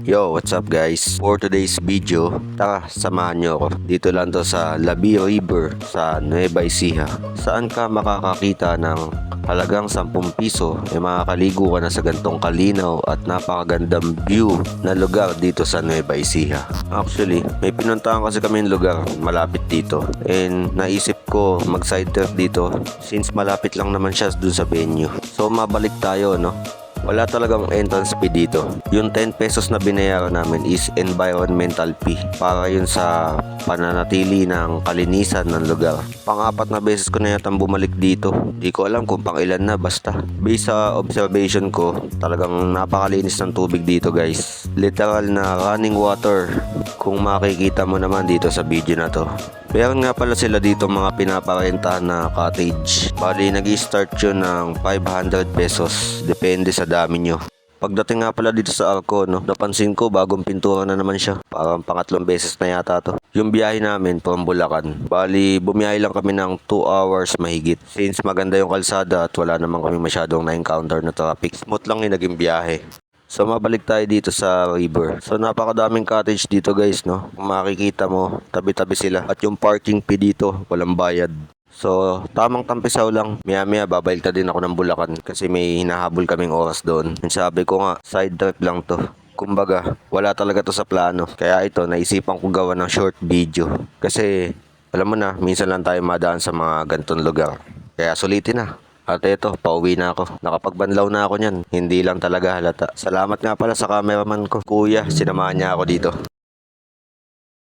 Yo, what's up guys? For today's video, tara, samahan nyo ako. Dito lang to sa Labi River sa Nueva Ecija. Saan ka makakakita ng halagang 10 piso ay makakaligo ka na sa gantong kalinaw at napakagandang view na lugar dito sa Nueva Ecija. Actually, may pinuntahan kasi kami yung lugar malapit dito. And naisip ko mag side trip dito since malapit lang naman siya dun sa venue. So mabalik tayo, no? Wala talagang entrance fee dito. Yung 10 pesos na binayaran namin is environmental fee. Para yun sa pananatili ng kalinisan ng lugar. Pang-apat na beses ko na yatang bumalik dito. Di ko alam kung pang ilan na, basta. Based sa observation ko, talagang napakalinis ng tubig dito guys. Literal na running water. Kung makikita mo naman dito sa video na to. Meron nga pala sila dito mga pinaparentahan na cottage. Bali nag-i-start yun ng 500 pesos. Depende sa dami nyo. Pagdating nga pala dito sa Arco, no, napansin ko bagong pintura na naman siya. Parang pangatlong beses na yata to. Yung biyahe namin from Bulacan. Bali bumiyahe lang kami ng 2 hours mahigit. Since maganda yung kalsada at wala naman kami masyadong na-encounter na traffic. Smooth lang yung naging biyahe. So mabalik tayo dito sa river. So napakadaming cottage dito guys, no. Kung makikita mo, tabi-tabi sila. At yung parking fee dito, walang bayad. So tamang tampisaw lang. Maya-maya babalikta din ako ng Bulacan kasi may hinahabol kaming oras doon. And sabi ko nga, side trip lang to. Kumbaga, wala talaga to sa plano. Kaya ito, naisipan ko gawa ng short video. Kasi alam mo na, minsan lang tayo madaan sa mga ganitong lugar. Kaya sulitin na. At eto, pauwi na ako. Nakapagbanlaw na ako niyan. Hindi lang talaga halata. Salamat nga pala sa cameraman ko. Kuya, sinamahan niya ako dito.